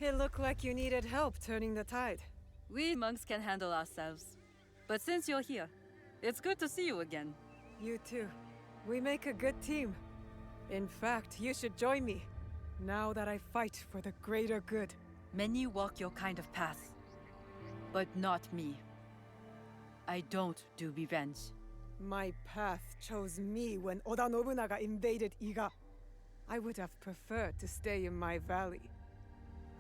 It looked like you needed help turning the tide. We monks can handle ourselves. But since you're here, it's good to see you again. You too. We make a good team. In fact, you should join me, now that I fight for the greater good. Many walk your kind of path, but not me. I don't do revenge. My path chose me when Oda Nobunaga invaded Iga. I would have preferred to stay in my valley.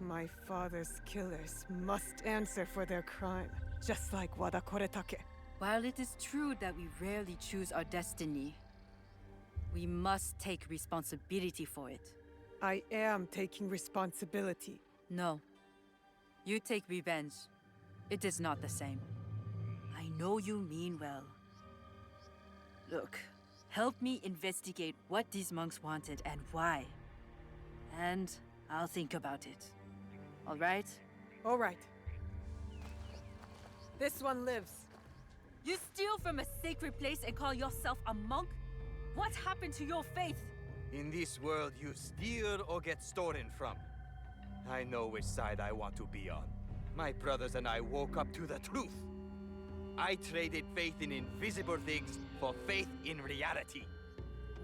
My father's killers must answer for their crime, just like Wada Koretake. While it is true that we rarely choose our destiny, we must take responsibility for it. I am taking responsibility. No. You take revenge. It is not the same. I know you mean well. Look, help me investigate what these monks wanted and why. And I'll think about it. All right? All right. This one lives. You steal from a sacred place and call yourself a monk? What happened to your faith? In this world, you steal or get stolen from. I know which side I want to be on. My brothers and I woke up to the truth. I traded faith in invisible things for faith in reality.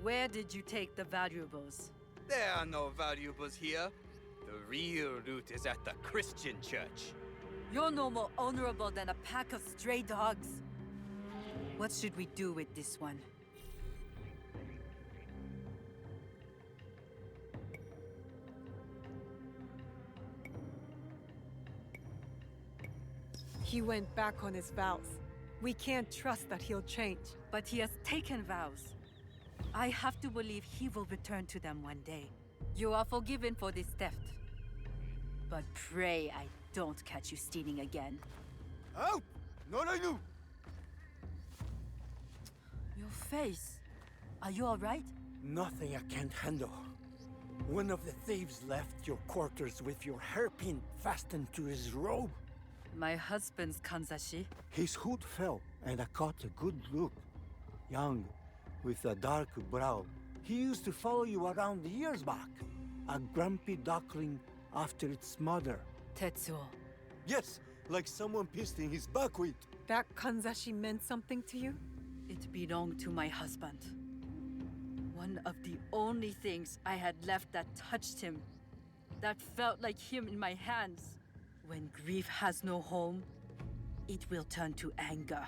Where did you take the valuables? There are no valuables here. The real loot is at the Christian church. You're no more honorable than a pack of stray dogs. What should we do with this one? He went back on his vows. We can't trust that he'll change. But he has taken vows. I have to believe he will return to them one day. You are forgiven for this theft. But pray I don't catch you stealing again. Out! Norainu! Your face. Are you alright? Nothing I can't handle. One of the thieves left your quarters with your hairpin fastened to his robe. My husband's kanzashi. His hood fell, and I caught a good look. Young, with a dark brow. He used to follow you around years back. A grumpy duckling after its mother. Tetsuo. Yes, like someone pissed in his buckwheat. That kanzashi meant something to you? It belonged to my husband. One of the only things I had left that touched him. That felt like him in my hands. When grief has no home, it will turn to anger.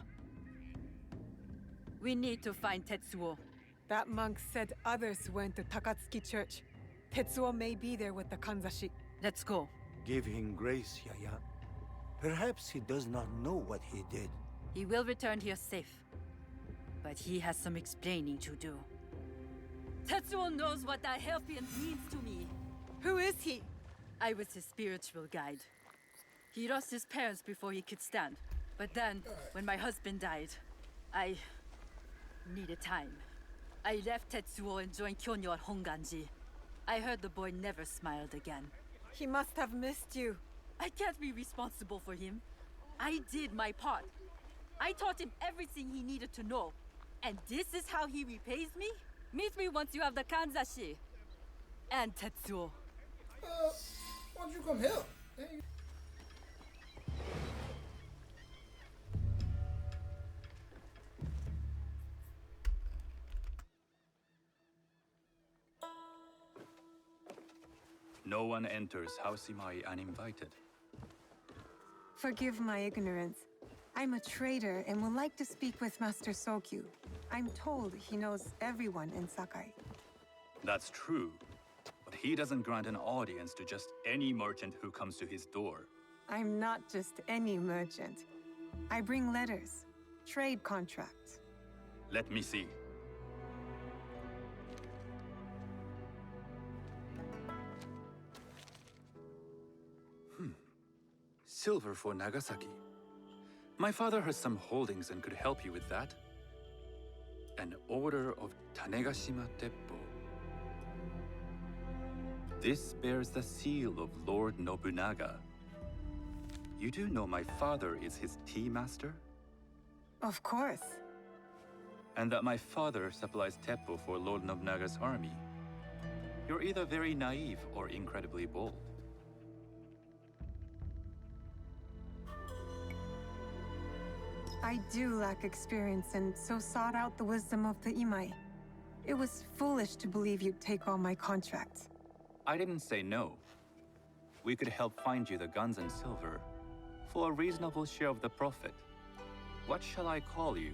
We need to find Tetsuo. That monk said others went to Takatsuki Church. Tetsuo may be there with the kanzashi. Let's go. Give him grace, Yaya. Perhaps he does not know what he did. He will return here safe. But he has some explaining to do. Tetsuo knows what that hairpin means to me. Who is he? I was his spiritual guide. He lost his parents before he could stand. But then, when my husband died, I needed time. I left Tetsuo and joined Kyonyo at Honganji. I heard the boy never smiled again. He must have missed you. I can't be responsible for him. I did my part. I taught him everything he needed to know. And this is how he repays me? Meet me once you have the kanzashi. And Tetsuo. Why don't you come help? Hey. No one enters House Imai uninvited. Forgive my ignorance. I'm a trader and would like to speak with Master Sokyu. I'm told he knows everyone in Sakai. That's true, but he doesn't grant an audience to just any merchant who comes to his door. I'm not just any merchant. I bring letters, trade contracts. Let me see. Silver for Nagasaki. My father has some holdings and could help you with that. An order of Tanegashima Teppo. This bears the seal of Lord Nobunaga. You do know my father is his tea master? Of course. And that my father supplies Teppo for Lord Nobunaga's army. You're either very naive or incredibly bold. I do lack experience and so sought out the wisdom of the Imai. It was foolish to believe you'd take on my contract. I didn't say no. We could help find you the guns and silver for a reasonable share of the profit. What shall I call you?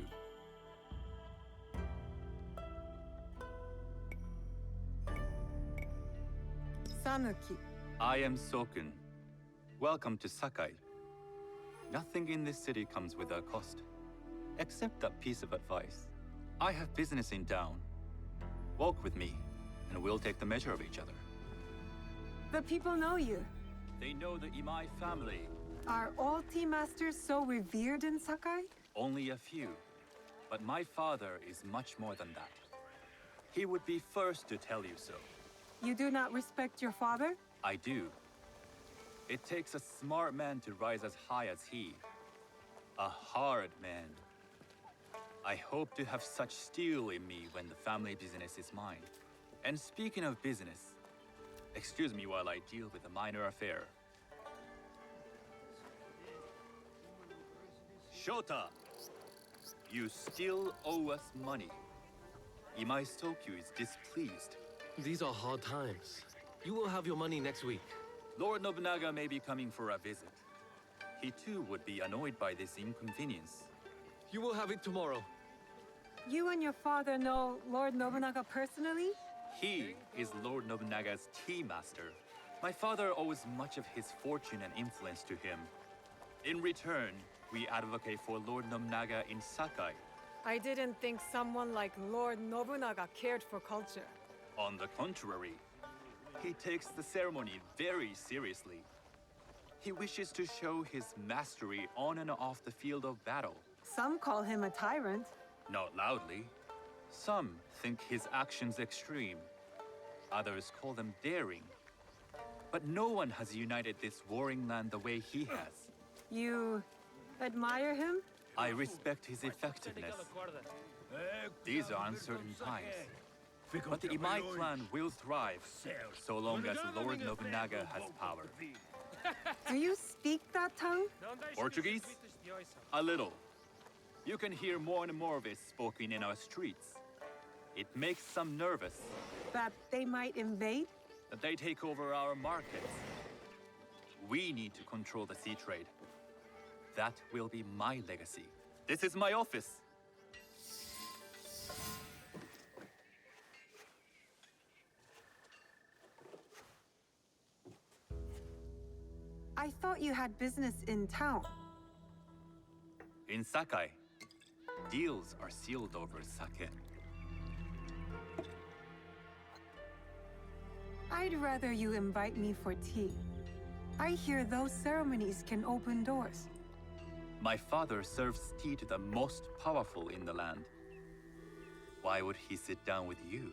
Sanuki. I am Sokun. Welcome to Sakai. Nothing in this city comes without cost, except that piece of advice. I have business in town. Walk with me, and we'll take the measure of each other. The people know you. They know the Imai family. Are all tea masters so revered in Sakai? Only a few. But my father is much more than that. He would be first to tell you so. You do not respect your father? I do. It takes a smart man to rise as high as he. A hard man. I hope to have such steel in me when the family business is mine. And speaking of business, excuse me while I deal with a minor affair. Shota! You still owe us money. Imai Sokyu is displeased. These are hard times. You will have your money next week. Lord Nobunaga may be coming for a visit. He too would be annoyed by this inconvenience. You will have it tomorrow. You and your father know Lord Nobunaga personally? He is Lord Nobunaga's tea master. My father owes much of his fortune and influence to him. In return, we advocate for Lord Nobunaga in Sakai. I didn't think someone like Lord Nobunaga cared for culture. On the contrary, he takes the ceremony very seriously. He wishes to show his mastery on and off the field of battle. Some call him a tyrant. Not loudly. Some think his actions extreme. Others call them daring. But no one has united this warring land the way he has. You admire him? I respect his effectiveness. These are uncertain times. But the Imai clan will thrive, so long as Lord Nobunaga has power. Do you speak that tongue? Portuguese? A little. You can hear more and more of it spoken in our streets. It makes some nervous. That they might invade? That they take over our markets. We need to control the sea trade. That will be my legacy. This is my office. I thought you had business in town. In Sakai, deals are sealed over sake. I'd rather you invite me for tea. I hear those ceremonies can open doors. My father serves tea to the most powerful in the land. Why would he sit down with you?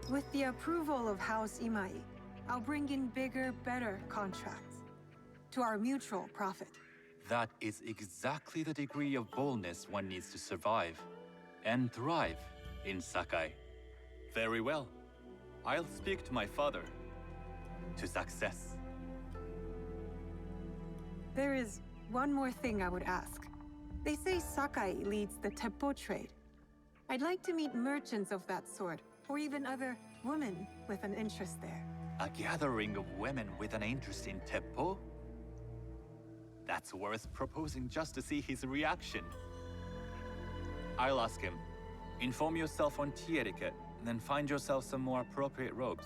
With the approval of House Imai, I'll bring in bigger, better contracts. To our mutual profit. That is exactly the degree of boldness one needs to survive and thrive in Sakai. Very well. I'll speak to my father. To success. There is one more thing I would ask. They say Sakai leads the teppo trade. I'd like to meet merchants of that sort, or even other women with an interest there. A gathering of women with an interest in teppo? That's worth proposing just to see his reaction. I'll ask him. Inform yourself on tea etiquette, then find yourself some more appropriate robes.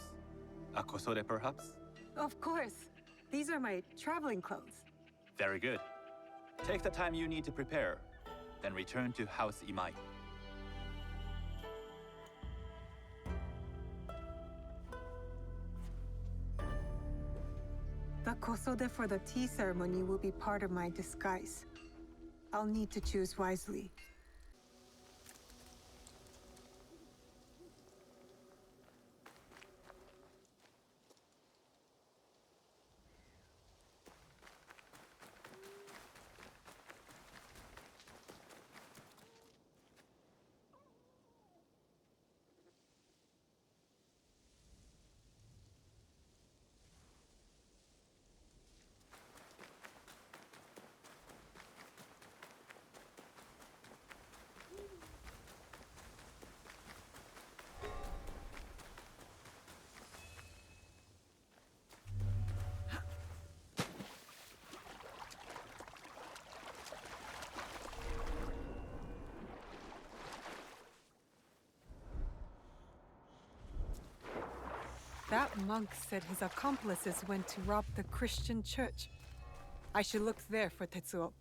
A kosode, perhaps? Of course. These are my traveling clothes. Very good. Take the time you need to prepare, then return to House Imai. The kosode for the tea ceremony will be part of my disguise. I'll need to choose wisely. That monk said his accomplices went to rob the Christian church. I should look there for Tetsuo.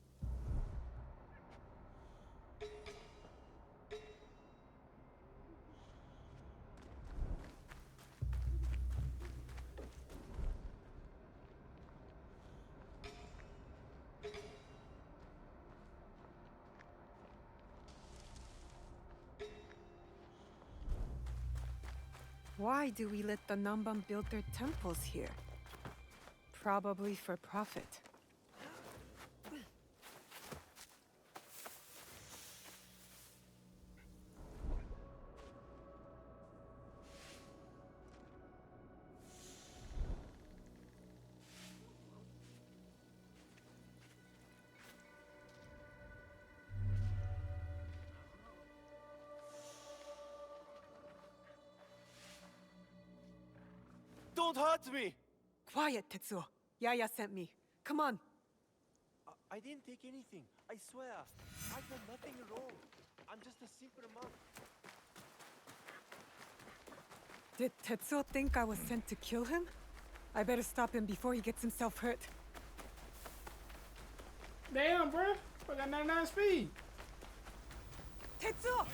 Why do we let the Namban build their temples here? Probably for profit. Don't hurt me! Quiet, Tetsuo. Yaya sent me. Come on. I didn't take anything. I swear. I've done nothing wrong. I'm just a simple monk. Did Tetsuo think I was sent to kill him? I better stop him before he gets himself hurt. Damn, bruh. I got 99 speed. Tetsuo!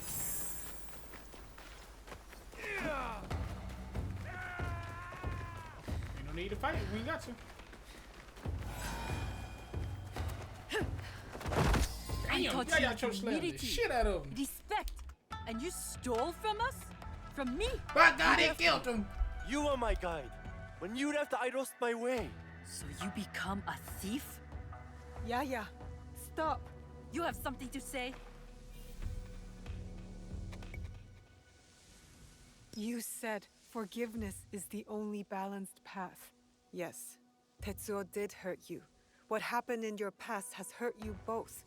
Ain't no need to fight. We ain't got to. I Damn, taught y'all you chokeslam the humility, shit out of him. respect, and you stole from us? From me? By God, they killed him. You were my guide. When you left, I lost my way. So you become a thief? Yaya, stop. You have something to say? You said forgiveness is the only balanced path. Yes, Tetsuo did hurt you. What happened in your past has hurt you both.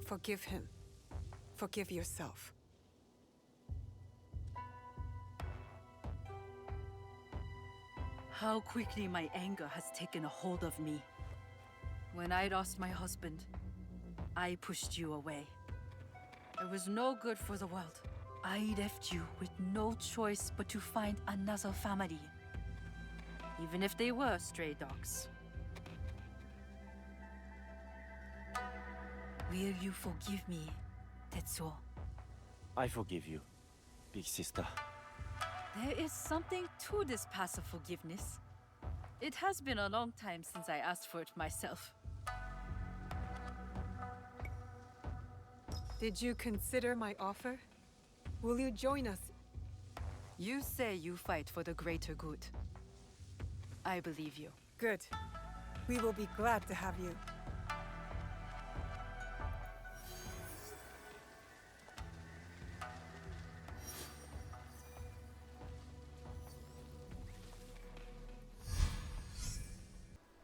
Forgive him. Forgive yourself. How quickly my anger has taken a hold of me. When I lost my husband, I pushed you away. I was no good for the world. I left you with no choice but to find another family. Even if they were stray dogs. Will you forgive me, Tetsuo? I forgive you, big sister. There is something to this passive forgiveness. It has been a long time since I asked for it myself. Did you consider my offer? Will you join us? You say you fight for the greater good. I believe you. Good. We will be glad to have you.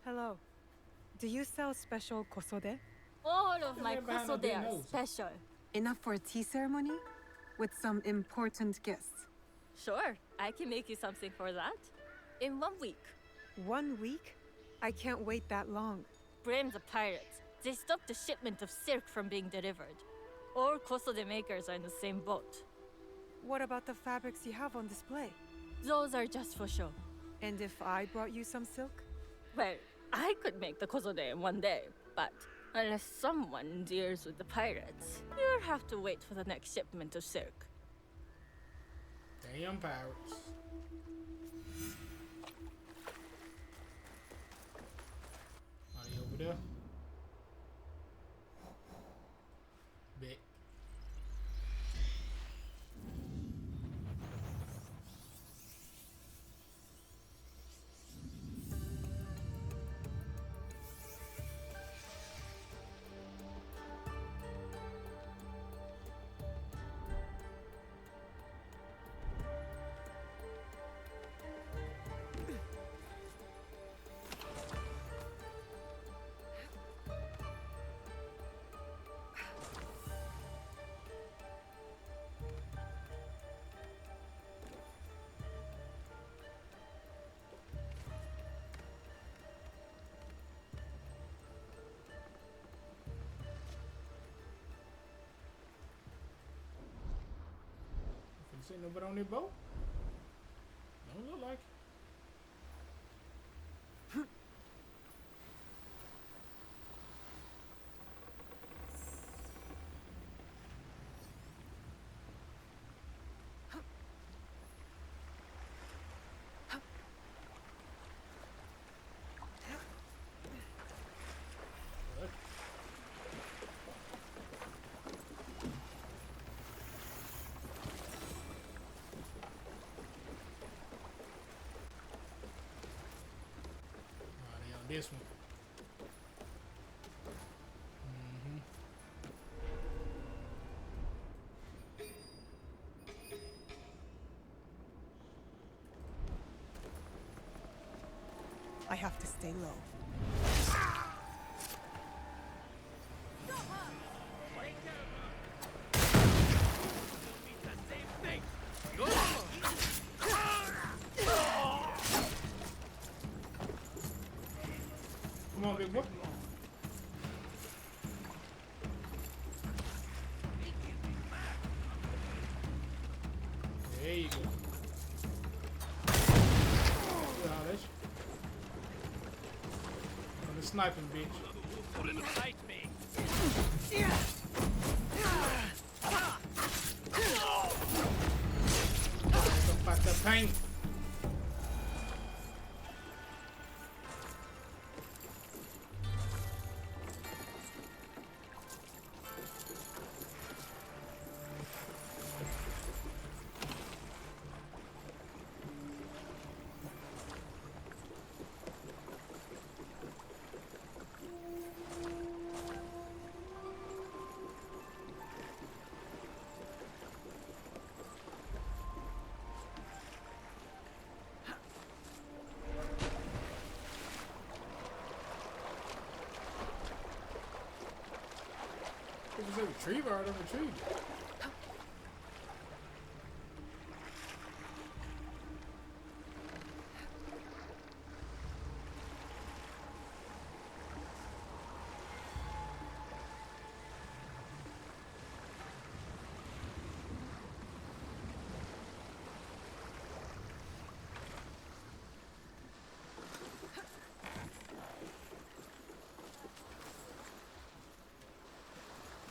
Hello. Do you sell special kosode? All of my man behind that big kosode are nose? special. Enough for a tea ceremony? With some important guests. Sure, I can make you something for that. In 1 week. 1 week? I can't wait that long. Blame the pirates. They stopped the shipment of silk from being delivered. All kosode makers are in the same boat. What about the fabrics you have on display? Those are just for show. And if I brought you some silk? Well, I could make the kosode in 1 day, but unless someone deals with the pirates, you'll have to wait for the next shipment of silk. Damn pirates. Are they over there? Bet. Sitting over on their boat? Don't look like it. this one. I have to stay low. Come on, big boy. There you go. Good knowledge. I'm the sniping bitch. Fight me! Look back the paint. It was a retriever. I don't retrieve.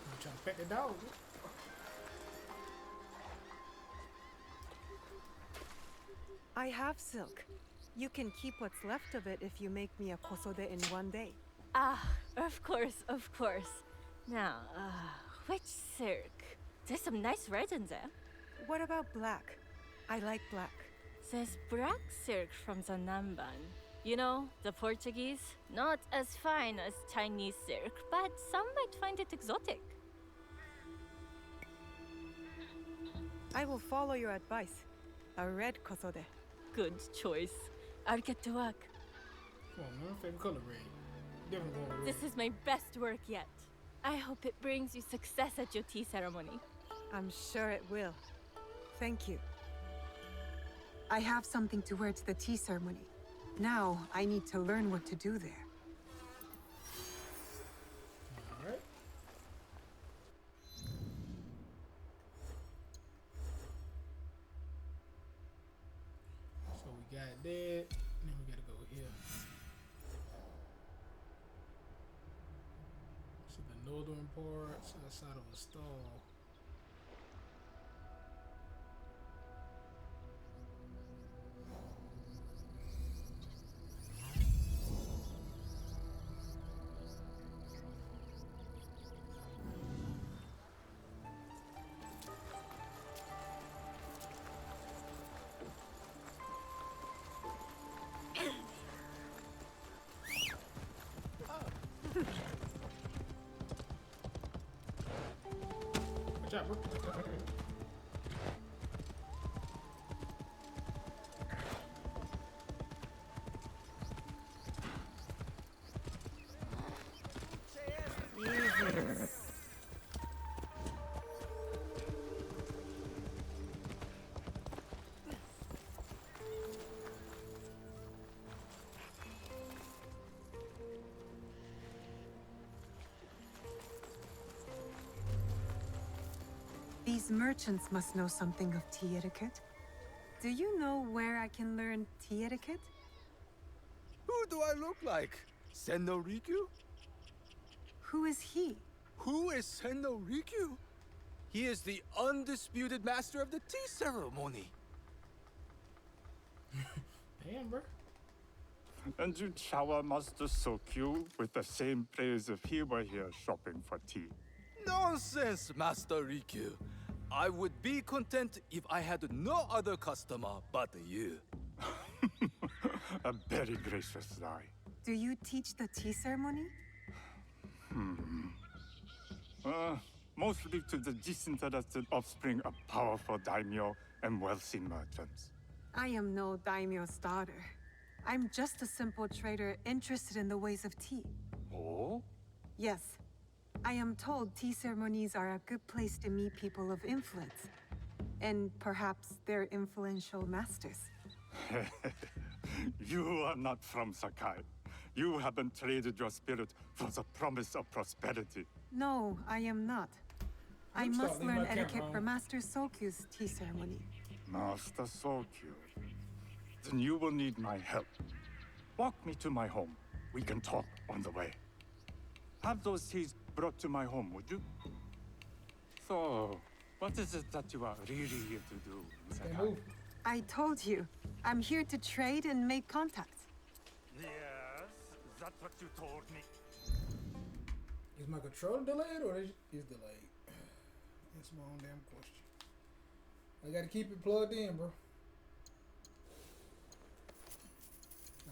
I'm trying to pet the dog. I have silk. You can keep what's left of it if you make me a kosode in one day. Ah, of course, of course. Now, which silk? There's some nice red in there. What about black? I like black. There's black silk from the Namban. You know, the Portuguese. Not as fine as Chinese silk, but some might find it exotic. I will follow your advice. A red kosode. Good choice. I'll get to work. Come on, man. Favorite color red. Definitely going with red. This is my best work yet. I hope it brings you success at your tea ceremony. I'm sure it will. Thank you. I have something to wear to the tea ceremony. Now, I need to learn what to do there. Alright. So we got that. Then we gotta go here. So the northern parts outside of a stall. Watch out, bro. These merchants must know something of tea etiquette. Do you know where I can learn tea etiquette? Who do I look like? Senno Rikyu? Who is he? Who is Senno Rikyu? He is the undisputed master of the tea ceremony. Damn, bro. And you shower Master Sokyu with the same praise if he were here shopping for tea. Nonsense, Master Rikyu. I would be content if I had no other customer but you. A very gracious lie. Do you teach the tea ceremony? Mostly to the disinterested offspring of powerful daimyo and wealthy merchants. I am no daimyo's daughter. I'm just a simple trader interested in the ways of tea. Oh? Yes. I am told tea ceremonies are a good place to meet people of influence. And perhaps their influential masters. You are not from Sakai. You haven't traded your spirit for the promise of prosperity. No, I am not. I Oops, must leave learn my camera etiquette on. from Master Sokyu's tea ceremony. Master Sokyu. Then you will need my help. Walk me to my home. We can talk on the way. Have those teas brought to my home, would you? So, what is it that you are really here to do, They Sakai? move. I told you, I'm here to trade and make contacts. Yes, that's what you told me. Is my controller delayed or is delayed? That's my own damn question. I gotta keep it plugged in, bro.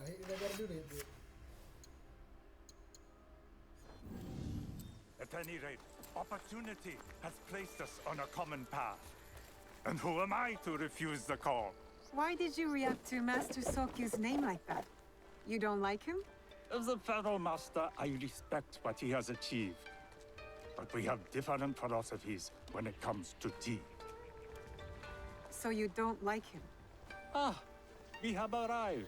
I hate that I gotta do that, but At any rate, opportunity has placed us on a common path. And who am I to refuse the call? Why did you react to Master Sokyu's name like that? You don't like him? As a fellow master, I respect what he has achieved. But we have different philosophies when it comes to tea. So you don't like him? Ah, we have arrived.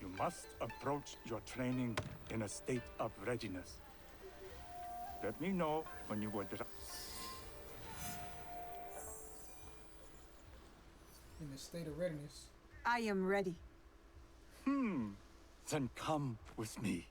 You must approach your training in a state of readiness. Let me know when you would. in a state of readiness. I am ready. Then come with me.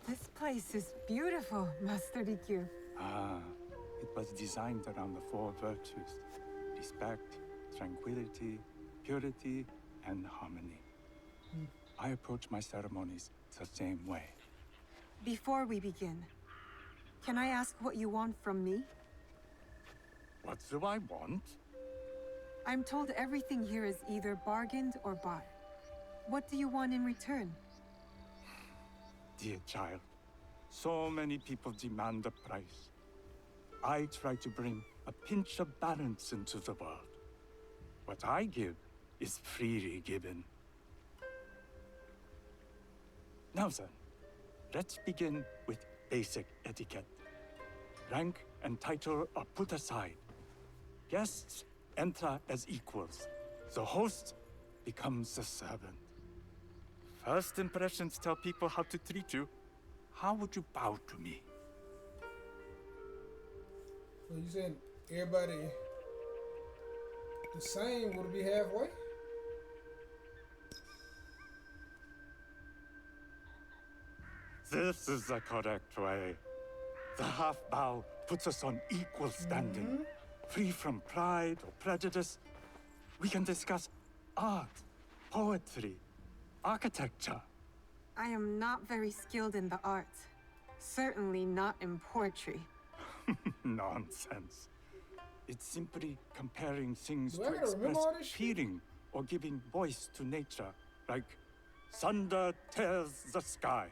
This place is beautiful, Master Rikyu. Ah, it was designed around the four virtues: respect, tranquility, purity, and harmony. I approach my ceremonies the same way. Before we begin, can I ask what you want from me? What do I want? I'm told everything here is either bargained or bought. What do you want in return? Dear child, so many people demand a price. I try to bring a pinch of balance into the world. What I give is freely given. Now then, let's begin with basic etiquette. Rank and title are put aside. Guests enter as equals. The host becomes the servant. First impressions tell people how to treat you. How would you bow to me? So you saying everybody the same would be halfway? This is the correct way. The half bow puts us on equal standing, free from pride or prejudice. We can discuss art, poetry, architecture. I am not very skilled in the arts. Certainly not in poetry. Nonsense. It's simply comparing things Do I to gotta remember express all this shit? feeling or giving voice to nature, like thunder tears the sky.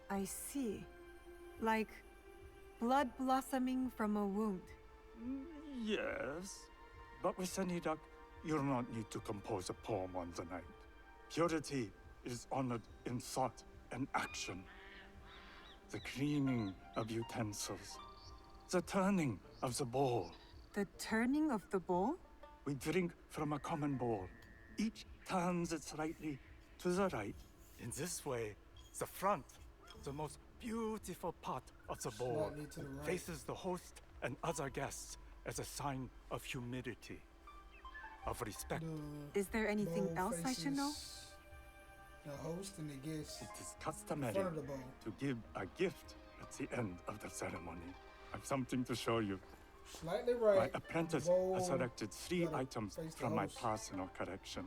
I see. Like blood blossoming from a wound. Yes, but with Senidak, you'll not need to compose a poem on the night. Purity is honored in thought and action. The cleaning of utensils, the turning of the bowl. The turning of the bowl? We drink from a common bowl. Each turns it slightly to the right. In this way, the front, the most beautiful part of the bowl, Slightly to the right. faces the host and other guests as a sign of humility, of respect. The Is there anything bowl else I should know? faces the host and the guests It is in customary front of the bowl. to give a gift at the end of the ceremony. I've something to show you. Slightly My right. apprentice bowl, has selected 3 gotta items face the from my host. personal collection.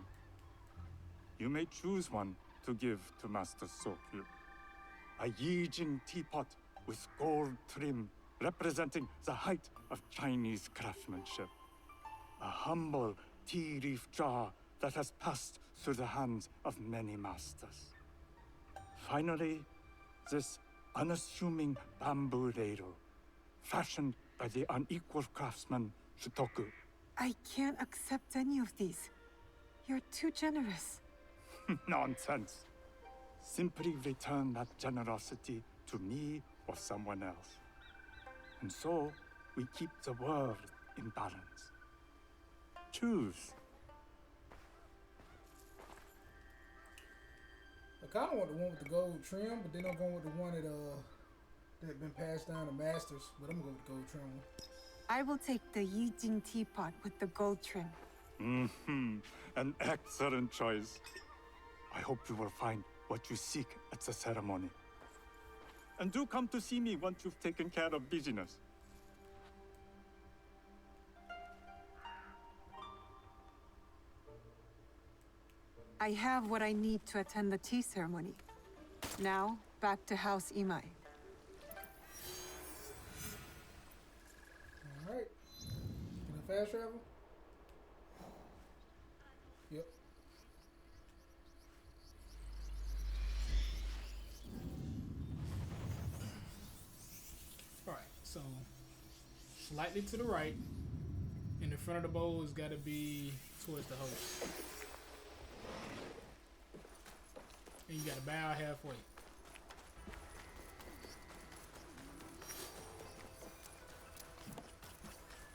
You may choose one to give to Master Sokyu. A Yijing teapot with gold trim representing the height of Chinese craftsmanship. A humble tea leaf jar that has passed through the hands of many masters. Finally, this unassuming bamboo ladle, fashioned by the unequal craftsman Shutoku. I can't accept any of these. You're too generous. Nonsense. Simply return that generosity to me or someone else. And so, we keep the world in balance. Choose. I kind of want the one with the gold trim, but then I'm going with the one that been passed down to masters. But I'm going with the gold trim one. I will take the Yijing teapot with the gold trim. An excellent choice. I hope you will find what you seek at the ceremony. And do come to see me once you've taken care of business. I have what I need to attend the tea ceremony. Now, back to House Imai. Alright. Can I fast travel? Yep. Alright, so slightly to the right. In the front of the bowl has got to be towards the host. And you got to bow halfway.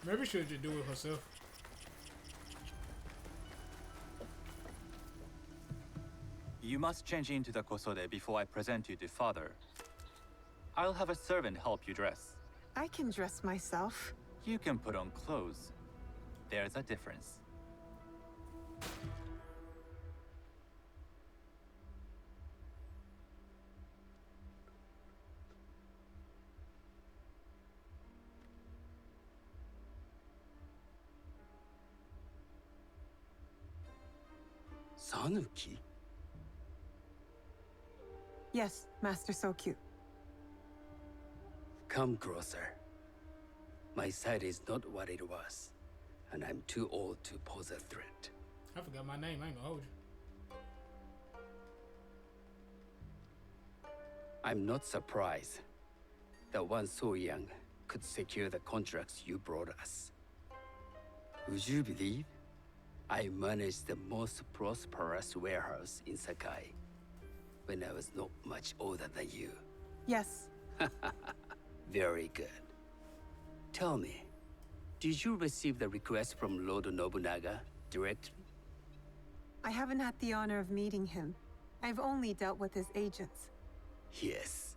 Maybe she'll just do it herself. You must change into the kosode before I present you to father. I'll have a servant help you dress. I can dress myself. You can put on clothes. There's a difference. Sanuki? Yes, Master Sokyu. Come closer. My sight is not what it was, and I'm too old to pose a threat. I forgot my name. I ain't gonna hold you. I'm not surprised that one so young could secure the contracts you brought us. Would you believe I managed the most prosperous warehouse in Sakai when I was not much older than you? Yes. Very good. Tell me, did you receive the request from Lord Nobunaga directly? I haven't had the honor of meeting him. I've only dealt with his agents. Yes.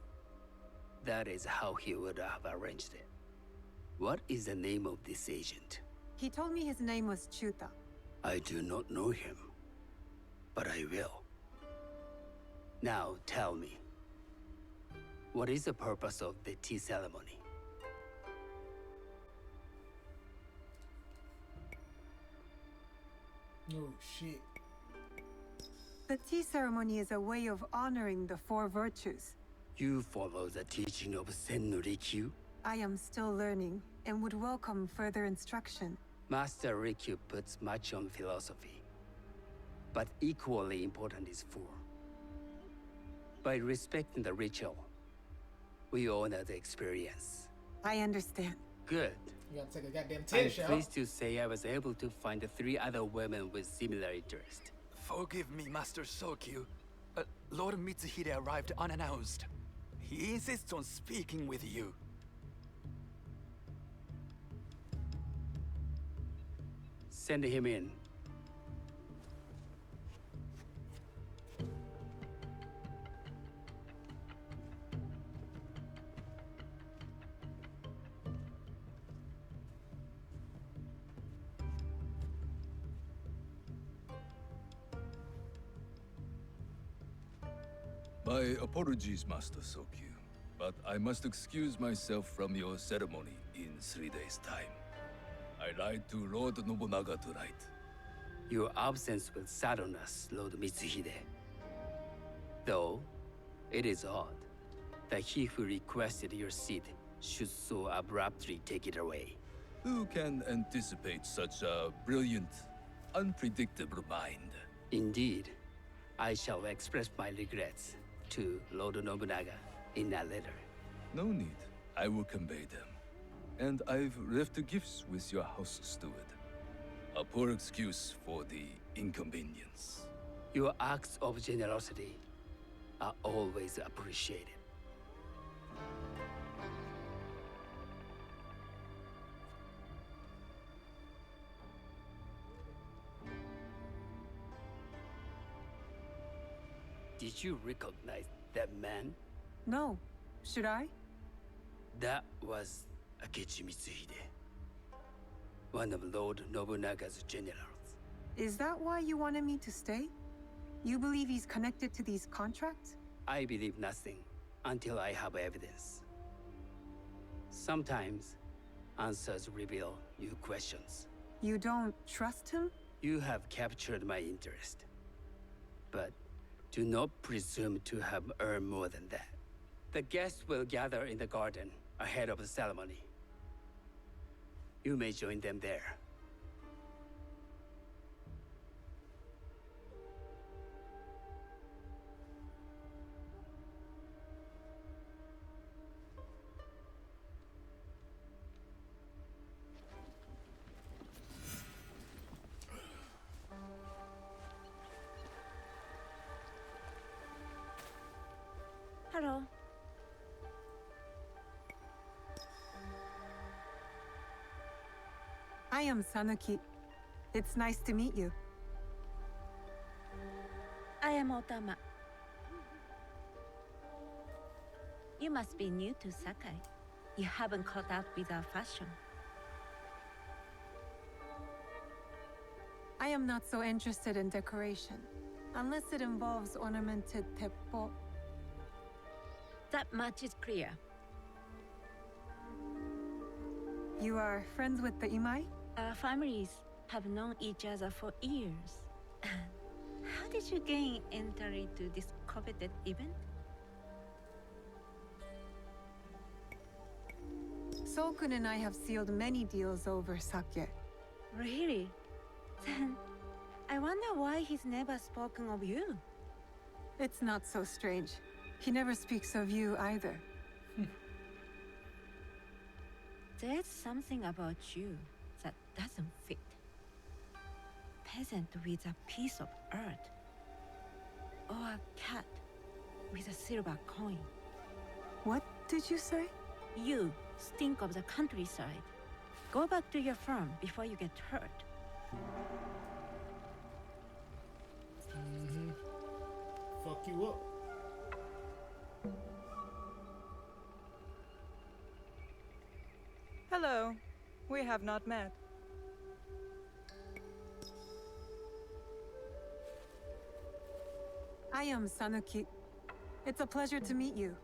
That is how he would have arranged it. What is the name of this agent? He told me his name was Chuta. I do not know him, but I will. Now tell me, what is the purpose of the tea ceremony? No shit. The tea ceremony is a way of honoring the 4 virtues. You follow the teaching of Sennu Rikyu? I am still learning and would welcome further instruction. Master Rikyu puts much on philosophy, but equally important is form. By respecting the ritual, we honor the experience. I understand. Good. You gotta take a goddamn I'm test shot. pleased to say I was able to find 3 other women with similar interest. Forgive me, Master Sokyu. Lord Mitsuhide arrived unannounced. He insists on speaking with you. Send him in. My apologies, Master Sokyu, but I must excuse myself from your ceremony in 3 days' time. I lied to Lord Nobunaga tonight. Your absence will sadden us, Lord Mitsuhide. Though, it is odd that he who requested your seat should so abruptly take it away. Who can anticipate such a brilliant, unpredictable mind? Indeed, I shall express my regrets to Lord Nobunaga in a letter. No need. I will convey them. And I've left the gifts with your house steward. A poor excuse for the inconvenience. Your acts of generosity are always appreciated. Did you recognize that man? No. Should I? That was Akechi Mitsuhide, one of Lord Nobunaga's generals. Is that why you wanted me to stay? You believe he's connected to these contracts? I believe nothing until I have evidence. Sometimes, answers reveal new questions. You don't trust him? You have captured my interest. But do not presume to have earned more than that. The guests will gather in the garden ahead of the ceremony. You may join them there. Hello. I am Sanuki. It's nice to meet you. I am Otama. You must be new to Sakai. You haven't caught up with our fashion. I am not so interested in decoration, unless it involves ornamented teppo. That much is clear. You are friends with the Imai? Our families have known each other for years. How did you gain entry to this coveted event? Sokun and I have sealed many deals over sake. Really? Then I wonder why he's never spoken of you. It's not so strange. He never speaks of you either. There's something about you that doesn't fit. Peasant with a piece of earth. Or a cat with a silver coin. What did you say? You stink of the countryside. Go back to your farm before you get hurt. Fuck you up. Hello. We have not met. I am Sanuki. It's a pleasure to meet you.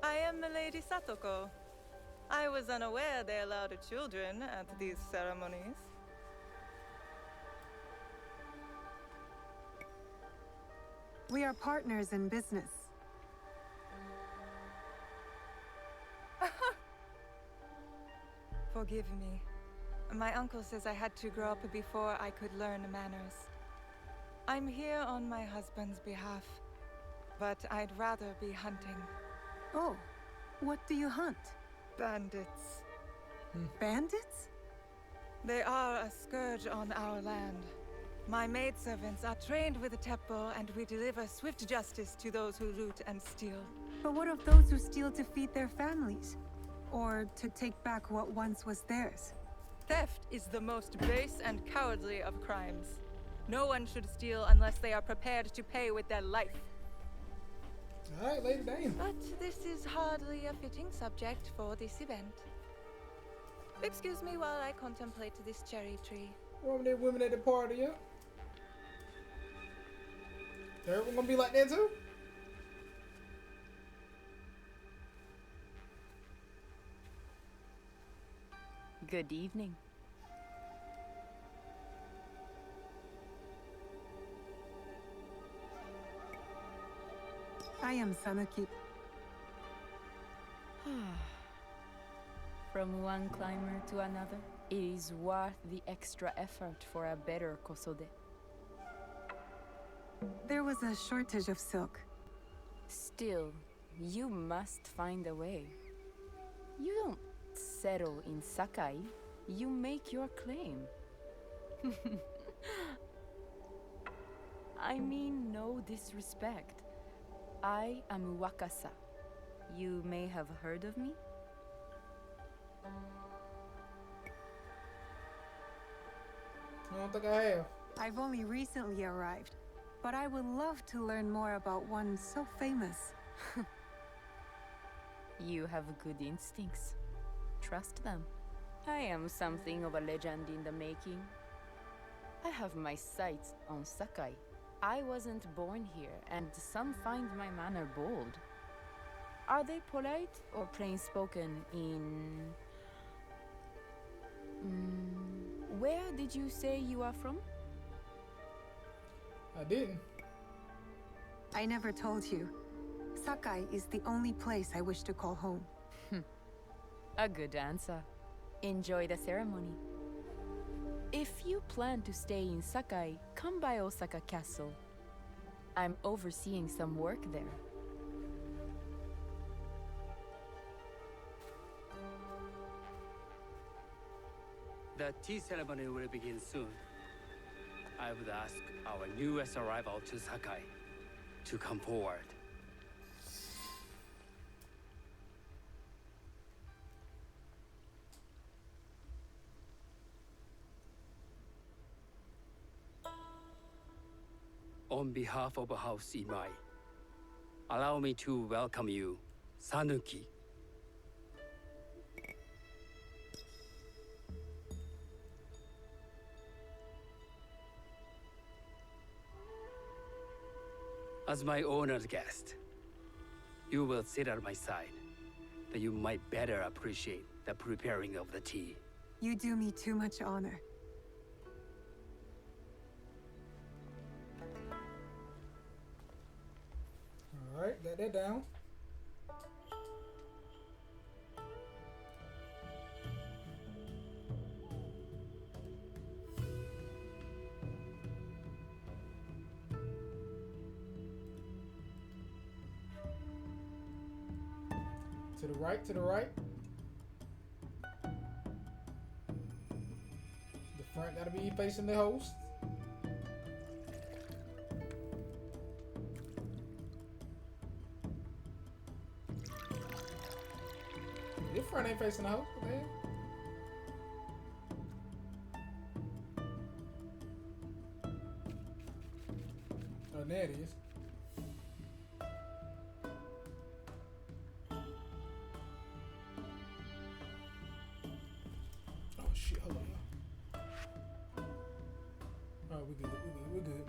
I am Milady Satoko. I was unaware they allowed children at these ceremonies. We are partners in business. Forgive me. My uncle says I had to grow up before I could learn manners. I'm here on my husband's behalf, but I'd rather be hunting. Oh, what do you hunt? Bandits. Bandits? They are a scourge on our land. My maidservants are trained with the teppo, and we deliver swift justice to those who loot and steal. But what of those who steal to feed their families? Or to take back what once was theirs? Theft is the most base and cowardly of crimes. No one should steal unless they are prepared to pay with their life. All right, Lady Dame. But this is hardly a fitting subject for this event. Excuse me while I contemplate this cherry tree. Warming them women at the party, yeah? Everyone gonna be like that too? Good evening. I am Sanuki. From one climber to another, it is worth the extra effort for a better kosode. There was a shortage of silk. Still, you must find a way. You don't settle in Sakai, you make your claim. I mean no disrespect. I am Wakasa. You may have heard of me? I don't think I have. I've only recently arrived, but I would love to learn more about one so famous. You have good instincts. Trust them. I am something of a legend in the making. I have my sights on Sakai. I wasn't born here, and some find my manner bold. Are they polite or plain-spoken in... Where did you say you are from? I didn't. I never told you. Sakai is the only place I wish to call home. A good answer. Enjoy the ceremony. If you plan to stay in Sakai, come by Osaka Castle. I'm overseeing some work there. The tea ceremony will begin soon. I would ask our newest arrival to Sakai to come forward. On behalf of House Imai, allow me to welcome you, Sanuki. As my honored guest, you will sit at my side, that you might better appreciate the preparing of the tea. You do me too much honor. Alright, got that down. To the right, to the right. The front gotta be facing the host. This front ain't facing the host, what the hell? Oh, there it is. Oh shit, hold on, y'all. Oh, we good, we good.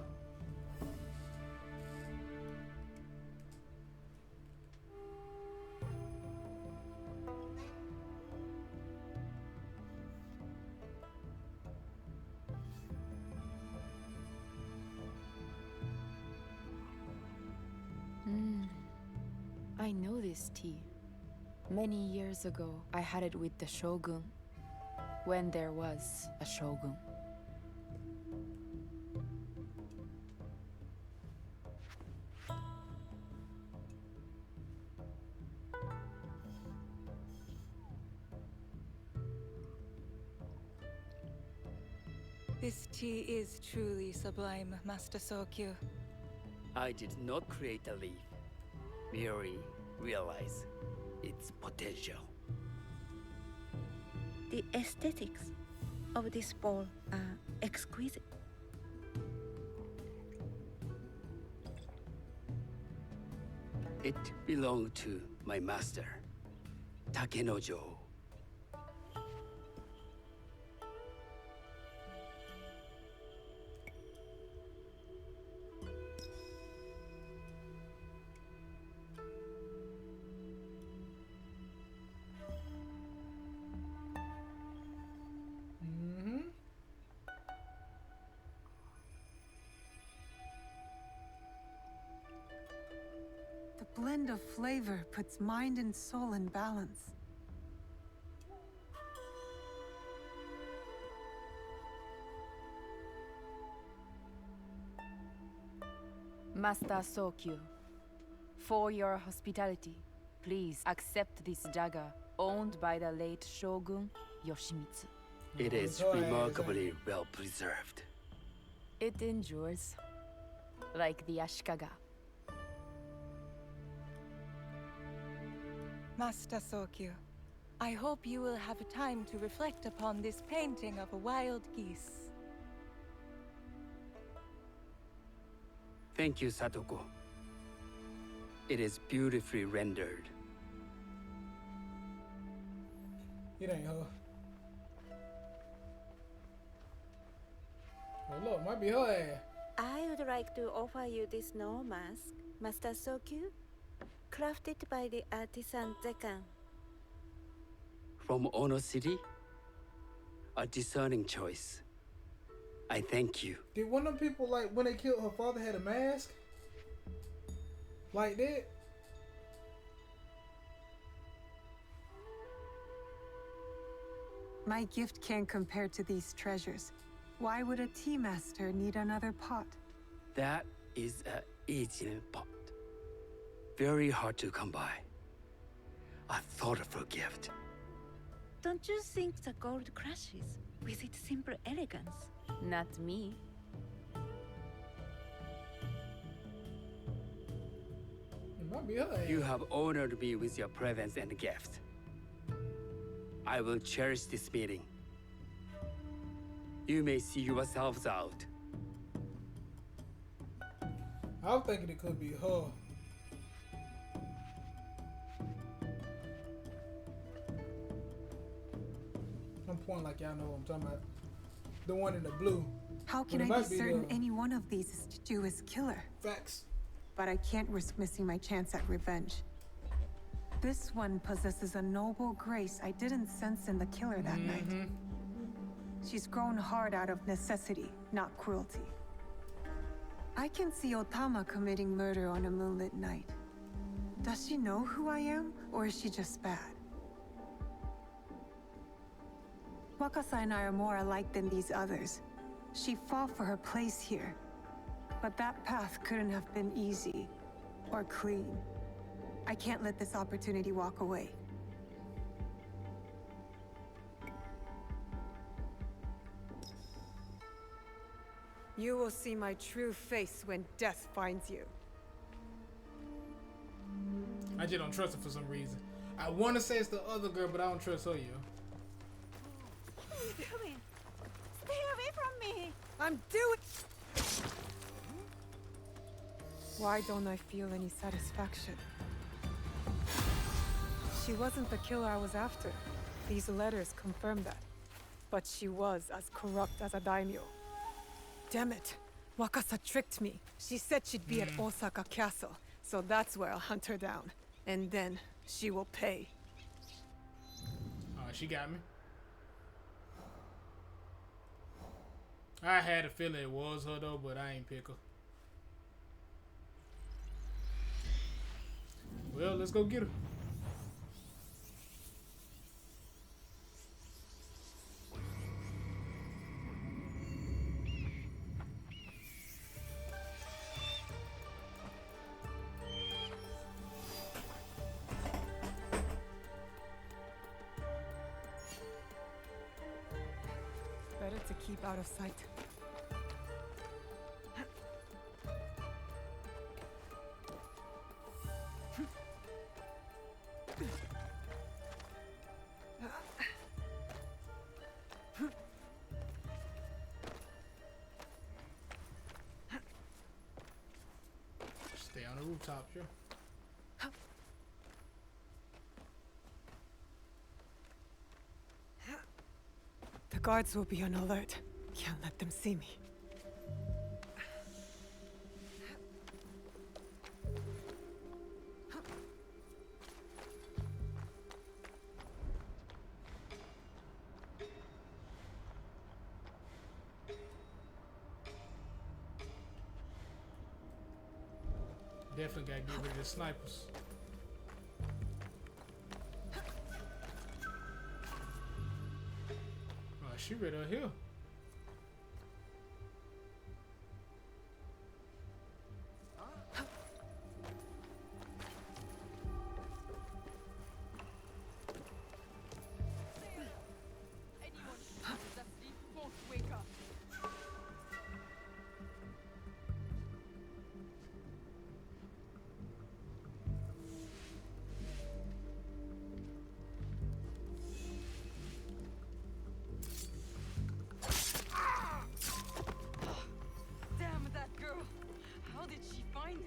I know this tea. Many years ago, I had it with the shogun, when there was a shogun. This tea is truly sublime, Master Sokyu. I did not create a leaf, merely realize its potential. The aesthetics of this bowl are exquisite. It belonged to my master, Takenojo. blend of flavor puts mind and soul in balance. Master Sokyu, for your hospitality, please accept this dagger owned by the late Shogun Yoshimitsu. It is remarkably well preserved. It endures, like the Ashikaga. Master Sokyu, I hope you will have time to reflect upon this painting of a wild geese. Thank you, Satoko. It is beautifully rendered. It ain't her. Oh, look, might be her ass. I would like to offer you this snow mask, Master Sokyu, crafted by the artisan Zekan. From Ono City? A discerning choice. I thank you. Did one of them people, like, when they killed her father, had a mask? Like that? My gift can't compare to these treasures. Why would a tea master need another pot? That is a Asian pot. Very hard to come by. A thoughtful gift. Don't you think the gold crashes with its simple elegance? Not me. It might be her ass. You have honored me with your presence and gift. I will cherish this meeting. You may see yourselves out. I was thinking it could be her. I'm pointing like y'all know what I'm talking about. The one in the blue. How can I be certain any one of these is to do his killer? Facts. But I can't risk missing my chance at revenge. This one possesses a noble grace I didn't sense in the killer that night. She's grown hard out of necessity, not cruelty. I can see Otama committing murder on a moonlit night. Does she know who I am, or is she just bad? Wakasa and I are more alike than these others. She fought for her place here. But that path couldn't have been easy or clean. I can't let this opportunity walk away. You will see my true face when death finds you. I just don't trust her for some reason. I want to say it's the other girl, but I don't trust her, yo. What are you doing? Stay away from me! I'm doing... Why don't I feel any satisfaction? She wasn't the killer I was after. These letters confirm that. But she was as corrupt as a daimyo. Damn it. Wakasa tricked me. She said she'd be at Osaka Castle, so that's where I'll hunt her down. And then she will pay. She got me. I had a feeling it was her though, but I ain't pick her. Well, let's go get her. Better to keep out of sight. Stay on the rooftop, sure. The guards will be on alert. Can't let them see me. Definitely gotta get rid of the snipers. she right out here. Damn that girl! How did she find me?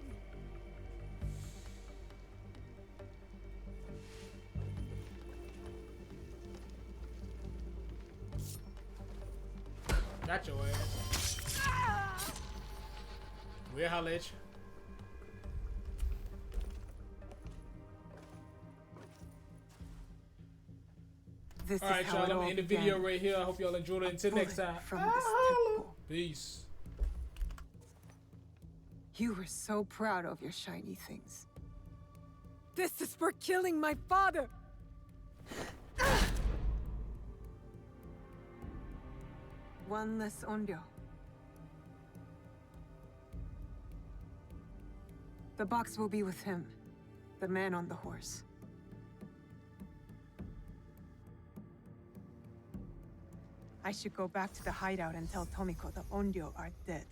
Got your ass. We'll holla at you. This All right, is how y'all. it I'm all gonna end the began. video right here. I hope y'all enjoyed it. Until next time. From this temple. Peace. You were so proud of your shiny things. This is for killing my father! One less Onryo. The box will be with him, the man on the horse. I should go back to the hideout and tell Tomiko the Onryo are dead.